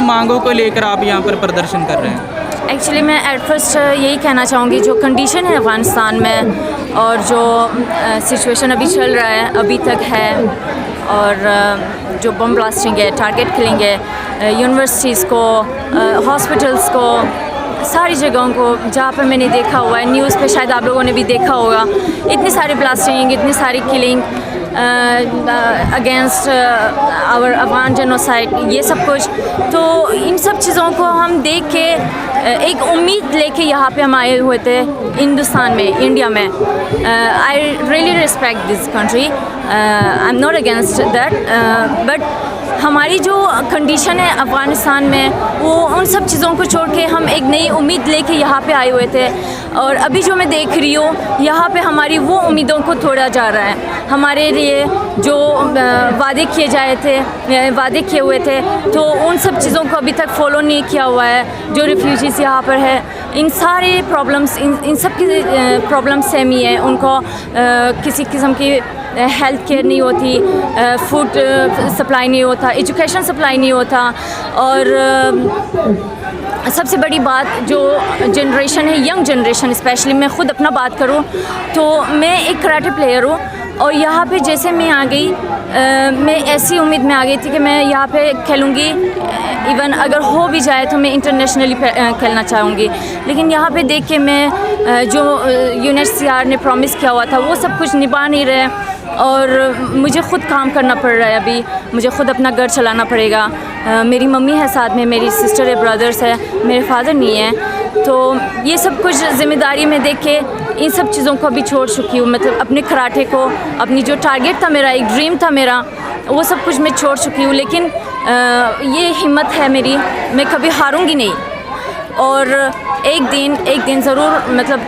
किन मांगों को लेकर आप यहाँ पर प्रदर्शन कर रहे हैं? एक्चुअली मैं एट फर्स्ट यही कहना चाहूँगी, जो कंडीशन है अफ़गानिस्तान में और जो सिचुएशन अभी चल रहा है अभी तक है, और जो बम ब्लास्टिंग है, टारगेट किलिंग है, यूनिवर्सिटीज़ को, हॉस्पिटल्स को, सारी जगहों को जहाँ पर मैंने देखा हुआ है, न्यूज़ पे शायद आप लोगों ने भी देखा होगा, इतनी सारी ब्लास्टिंग, इतनी सारी killing against our Afghan genocide, ये सब कुछ। तो इन सब चीज़ों को हम देख के एक उम्मीद लेके यहाँ पे हम आए हुए थे हिंदुस्तान में, इंडिया में। I really respect this country, I am not against that, but हमारी जो कंडीशन है अफ़गानिस्तान में, वो उन सब चीज़ों को छोड़ के हम एक नई उम्मीद लेके यहाँ पे आए हुए थे। और अभी जो मैं देख रही हूँ यहाँ पे हमारी वो उम्मीदों को तोड़ा जा रहा है। हमारे लिए जो वादे किए हुए थे, तो उन सब चीज़ों को अभी तक फॉलो नहीं किया हुआ है। जो रिफ्यूजीज़ यहाँ पर है, इन सारे प्रॉब्लम्स, इन सब की प्रॉब्लम्स सेम ही है। उनको किसी किस्म की हेल्थ केयर नहीं होती, फूड सप्लाई नहीं होता, एजुकेशन सप्लाई नहीं होता, और सबसे बड़ी बात जो जनरेशन है, यंग जनरेशन स्पेशली, मैं ख़ुद अपना बात करूँ तो मैं एक कराटे प्लेयर हूँ, और यहाँ पे जैसे मैं आ गई, मैं ऐसी उम्मीद में आ गई थी कि मैं यहाँ पे खेलूँगी, इवन अगर हो भी जाए तो मैं इंटरनेशनली खेलना चाहूँगी। लेकिन यहाँ पे देख के मैं जो UNHCR ने प्रॉमिस किया हुआ था वो सब कुछ निभा नहीं रहे, और मुझे ख़ुद काम करना पड़ रहा है। अभी मुझे ख़ुद अपना घर चलाना पड़ेगा। मेरी मम्मी है साथ में, मेरी सिस्टर है, ब्रदर्स है, मेरे फादर नहीं है। तो ये सब कुछ ज़िम्मेदारी में देख के इन सब चीज़ों को अभी छोड़ चुकी हूँ। मतलब अपने कराटे को, अपनी जो टारगेट था मेरा, एक ड्रीम था मेरा, वो सब कुछ मैं छोड़ चुकी हूँ। लेकिन ये हिम्मत है मेरी, मैं कभी हारूंगी नहीं, और एक दिन ज़रूर, मतलब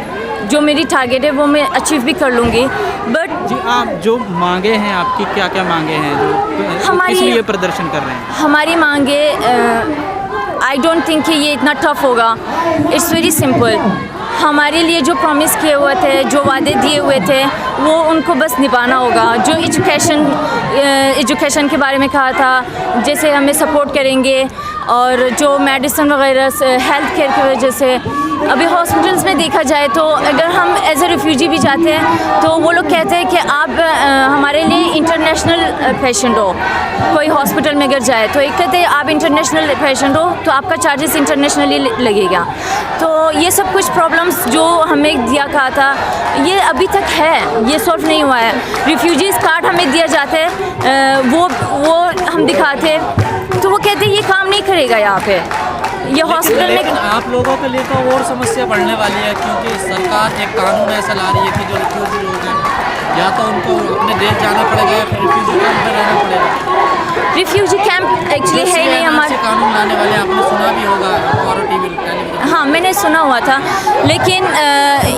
जो मेरी टारगेट है वो मैं अचीव भी कर लूँगी। बट जी, आप जो मांगे हैं, आपकी क्या क्या मांगे हैं जो किस लिए प्रदर्शन कर रहे हैं? हमारी मांगे, आई डोंट थिंक कि ये इतना टफ होगा। It's very simple. हमारे लिए जो प्रॉमिस किए हुए थे, जो वादे दिए हुए थे, वो उनको बस निभाना होगा। जो एजुकेशन के बारे में कहा था, जैसे हमें सपोर्ट करेंगे, और जो मेडिसिन वगैरह, हेल्थ केयर की वजह से अभी हॉस्पिटल्स में देखा जाए तो अगर हम एज ए रिफ्यूजी भी जाते हैं तो वो लोग कहते हैं कि आप हमारे लिए इंटरनेशनल पेशेंट हो। कोई हॉस्पिटल में अगर जाए तो एक कहते हैं आप इंटरनेशनल पेशेंट हो तो आपका चार्जेस इंटरनेशनली लगेगा। तो ये सब कुछ प्रॉब्लम्स जो हमें दिया कहा था, ये अभी तक है, ये सॉल्व नहीं हुआ है। रिफ्यूजीज़ कार्ड हमें दिया जाता है, वो हम दिखाते तो वो कहते हैं ये काम नहीं करेगा यहाँ पे, ये हॉस्पिटल में। आप लोगों के लिए तो और समस्या बढ़ने वाली है, क्योंकि सरकार एक कानून ऐसा ला रही है कि जो रिफ्यूजी लोग हैं, या तो उनको अपने देश जाना पड़ेगा या फिर रिफ्यूजी कैंप में रहना पड़ेगा। रिफ्यूजी कैंप एक्चुअली है ही नहीं हमारे। कानून लाने वाले आपने सुना भी होगा, और टीवी टेलीविजन। हाँ, मैंने सुना हुआ था, लेकिन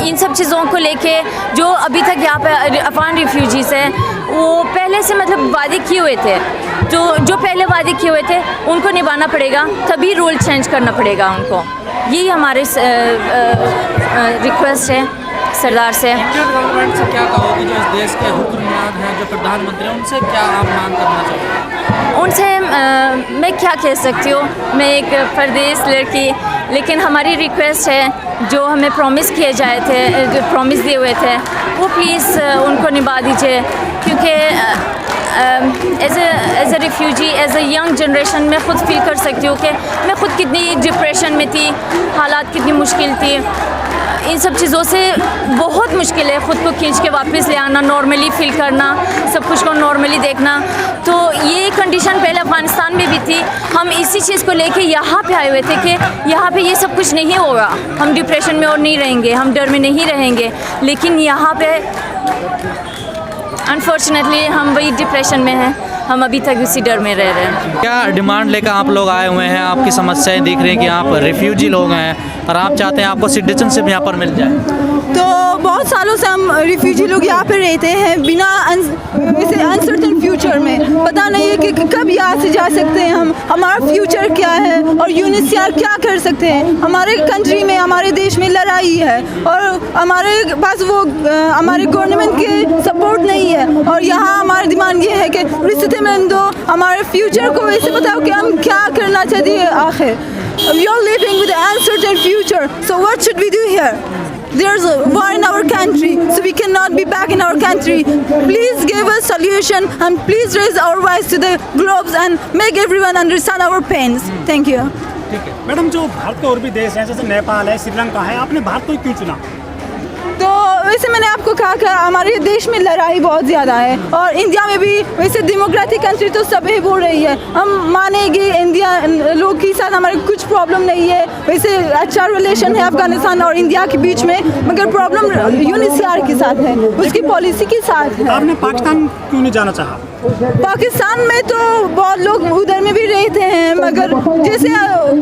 इन सब चीज़ों को लेके जो अभी तक यहाँ पे अफगान रिफ्यूजीज़ हैं, वो पहले से मतलब वादे किए हुए थे। जो पहले वादे किए हुए थे उनको निभाना पड़ेगा, तभी रूल चेंज करना पड़ेगा उनको। यही हमारे रिक्वेस्ट है सरदार से। इंडियन गवर्नमेंट से क्या कहोगे, जो इस देश के हुक्मरान हैं, जो प्रधानमंत्री हैं, उनसे क्या आप मांग करना चाहोगे? उनसे मैं क्या कह सकती हूँ, मैं एक परदेश लड़की, लेकिन हमारी रिक्वेस्ट है जो हमें प्रॉमिस किए जाए थे, जो प्रॉमिस दिए हुए थे, वो प्लीज़ उनको निभा दीजिए। क्योंकि as a refugee, as a young generation मैं ख़ुद फील कर सकती हूँ कि मैं ख़ुद कितनी डिप्रेशन में थी, हालात कितनी मुश्किल थी। इन सब चीज़ों से बहुत मुश्किल है ख़ुद को खींच के वापस ले आना, नॉर्मली फील करना, सब कुछ को नॉर्मली देखना। तो ये कंडीशन पहले अफ़गानिस्तान में भी थी। हम इसी चीज़ को लेके यहाँ पे आए हुए थे कि यहाँ पे ये सब कुछ नहीं होगा, हम डिप्रेशन में और नहीं रहेंगे, हम डर में नहीं रहेंगे। लेकिन यहाँ पे अनफॉर्चुनेटली हम वही डिप्रेशन में हैं, हम अभी तक उसी डर में रह रहे हैं। क्या डिमांड लेकर आप लोग आए हुए हैं? आपकी समस्याएं दिख रही हैं कि आप रिफ्यूजी लोग हैं और आप चाहते हैं आपको सिटीजनशिप यहाँ पर मिल जाए। तो बहुत सालों से हम रिफ्यूजी लोग यहाँ पे रहते हैं, बिना वैसे अनसर्टन फ्यूचर में, पता नहीं है कि कब यहाँ से जा सकते हैं हम, हमारा फ्यूचर क्या है और UNHCR क्या कर सकते हैं। हमारे कंट्री में, हमारे देश में लड़ाई है और हमारे पास वो हमारे गवर्नमेंट के सपोर्ट नहीं है, और यहाँ हमारा डिमांड ये है कि इत्मीनान दो, हमारे फ्यूचर को वैसे बताओ कि हम क्या करना चाहते हैं आखिर. We are living with an uncertain future, so what should we do here? There's a war in our country, so we cannot be back in our country. Please give us solution and please raise our voice to the globes and make everyone understand our pains. Thank you. Madam, जो भारत के और भी देश हैं जैसे नेपाल है, श्रीलंका है, आपने भारत को क्यों चुना? तो वैसे मैंने आपको कहा कि हमारे देश में लड़ाई बहुत ज़्यादा है और इंडिया में भी वैसे डेमोक्रेटिक कंट्री तो सभी बोल रही है. हम मानेंगे इंडिया लोग के साथ हमारे कुछ प्रॉब्लम नहीं है. वैसे अच्छा रिलेशन है अफगानिस्तान और इंडिया के बीच में, मगर प्रॉब्लम यूनिसीआर के साथ है, उसकी पॉलिसी के साथ है. आपने पाकिस्तान क्यों नहीं जाना चाहा? पाकिस्तान में तो बहुत लोग उधर में भी रहते हैं, मगर जैसे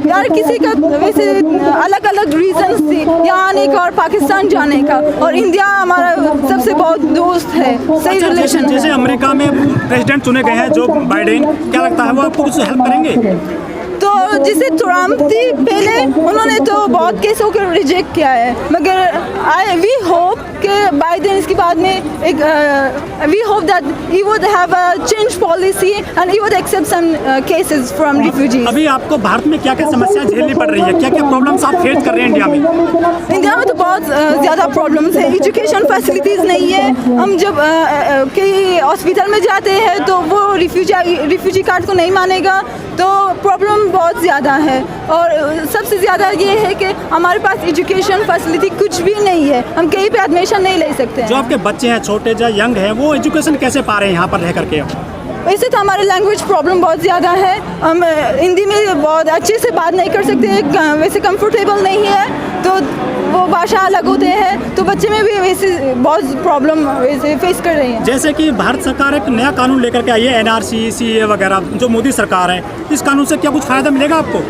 यार किसी का वैसे अलग अलग रीजंस थे यहाँ आने का और पाकिस्तान जाने का, और इंडिया हमारा सबसे बहुत दोस्त है, सही रिलेशन. जैसे अमेरिका में प्रेसिडेंट चुने गए हैं जो बाइडेन, क्या लगता है वो आपको कुछ हेल्प करेंगे? तो जैसे ट्रम्प थी पहले, उन्होंने तो बहुत केसों को रिजेक्ट किया है, मगर वी होप कि बाइडेन इसके बाद में एक we hope that he would have a change policy and he would accept some cases from refugees. अभी आपको भारत में क्या क्या समस्या झेलनी पड़ रही है, क्या क्या प्रॉब्लम्स आप फेस कर रहे हैं इंडिया में? इंडिया में तो बहुत ज़्यादा प्रॉब्लम्स है. एजुकेशन फैसिलिटीज़ नहीं है. हम जब कहीं हॉस्पिटल में जाते हैं तो वो रिफ्यूजी कार्ड को नहीं मानेगा, तो प्रॉब्लम बहुत ज़्यादा है. और सबसे ज़्यादा ये है कि हमारे पास एजुकेशन फैसिलिटी कुछ भी नहीं है, हम कहीं पे एडमिशन नहीं ले सकते हैं. जो आपके बच्चे हैं छोटे या यंग हैं, वो एजुकेशन कैसे पा रहे हैं यहाँ पर रह करके? वैसे तो हमारे लैंग्वेज प्रॉब्लम बहुत ज़्यादा है. हम हिंदी में बहुत अच्छे से बात नहीं कर सकते, वैसे कंफर्टेबल नहीं है, तो वो भाषा अलग होते हैं, तो बच्चे में भी वैसे बहुत प्रॉब्लम वैसे फेस कर रहे हैं. जैसे कि भारत सरकार एक नया कानून लेकर के आई है, NRC, CA वगैरह, जो मोदी सरकार है, इस कानून से क्या कुछ फ़ायदा मिलेगा आपको?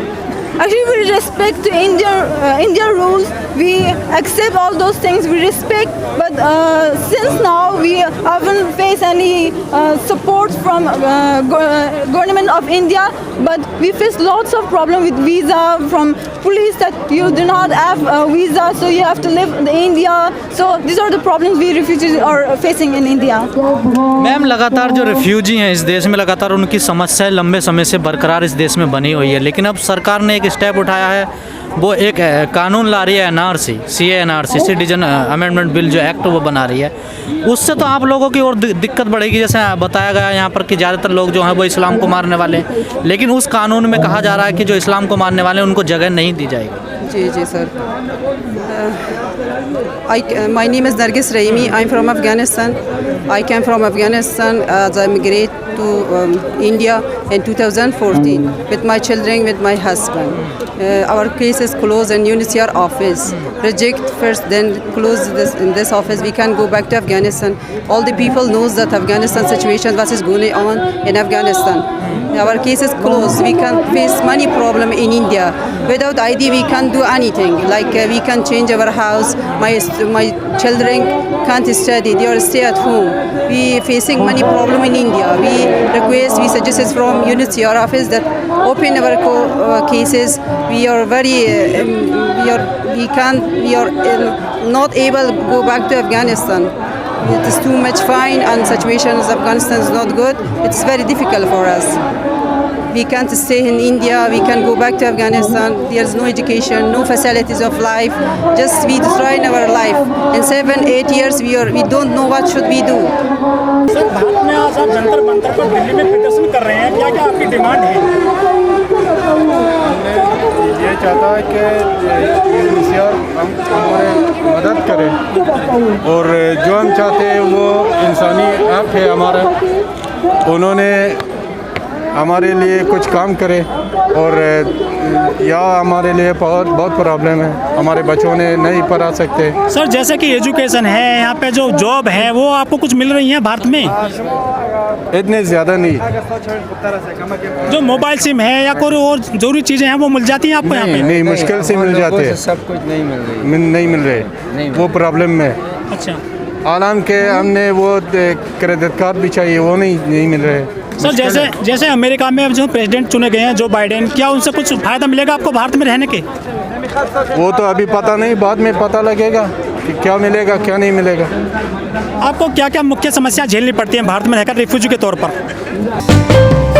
Actually, we respect Indian rules. We accept all those things. We respect, but since now we haven't faced any support from government of India. But we face lots of problem with visa from police that you do not have a visa, so you have to live in India. So these are the problems we refugees are facing in India. Ma'am, लगातार जो refugee हैं इस देश में, लगातार उनकी समस्याएं लंबे समय से बरकरार इस देश में बनी हुई है, लेकिन अब सरकार ने एक स्टेप उठाया है, वो एक कानून ला रही है NRC, CA-NRC, citizen amendment bill जो एक्ट वो बना रही है. उससे तो आप लोगों की और दिक्कत बढ़ेगी. जैसे बताया गया यहाँ पर कि ज़्यादातर लोग जो हैं वो इस्लाम को मारने वाले हैं, लेकिन उस कानून में कहा जा रहा है कि जो इस्लाम को मारने वाले हैं उनको जगह नहीं दी जाएगी. जी sir. My name is Nargis Raimi. I'm from Afghanistan. I came from Afghanistan as I immigrated to India in 2014 with my children, with my husband. Our case is closed in UNHCR office. Reject first, then close this in this office. We can go back to Afghanistan. All the people knows that Afghanistan situation, what is going on in Afghanistan. Our case is closed. We can face many problem in India. Without ID, we can't do anything. Like we can change our house. My children can't study. They are stay at home. We facing many problem in India. We suggest from UNHCR office that open our cases. We are very we are not able to go back to Afghanistan. It is too much fine and situation in Afghanistan is not good. It's very difficult for us. We can't stay in India. We can go back to Afghanistan. There's no education, no facilities of life. Just we destroying our life. In 7-8 years, we don't know what should we do. Sir, Bharat में आज आप जंतर मंतर पर दिल्ली में प्रदर्शन कर रहे हैं, क्या क्या आपकी डिमांड है? ये चाहता है कि UNHCR हमारे मदद करे, और जो हम चाहते हैं वो इंसानी हक है हमारा. उन्होंने हमारे लिए कुछ काम करे, और यहाँ हमारे लिए बहुत प्रॉब्लम है. हमारे बच्चों ने नहीं पढ़ा सकते. सर, जैसे कि एजुकेशन है, यहाँ पे जो जॉब है वो आपको कुछ मिल रही है भारत में? इतने ज़्यादा नहीं. जो मोबाइल सिम है या कोई और जरूरी चीज़ें हैं वो मिल जाती हैं आपको यहाँ पे? नहीं, मुश्किल से मिल जाते हैं. सब कुछ नहीं मिल रही, नहीं मिल रहे, वो प्रॉब्लम में. अच्छा. हालांकि हमने वो क्रेडिट कार्ड भी चाहिए, वो नहीं मिल रहे. सर, जैसे अमेरिका में जो प्रेसिडेंट चुने गए हैं जो बाइडेन, क्या उनसे कुछ फ़ायदा मिलेगा आपको भारत में रहने के? वो तो अभी पता नहीं, बाद में पता लगेगा. कि क्या मिलेगा क्या नहीं मिलेगा। आपको क्या क्या मुख्य समस्या झेलनी पड़ती है भारत में रहकर रिफ्यूजी के तौर पर?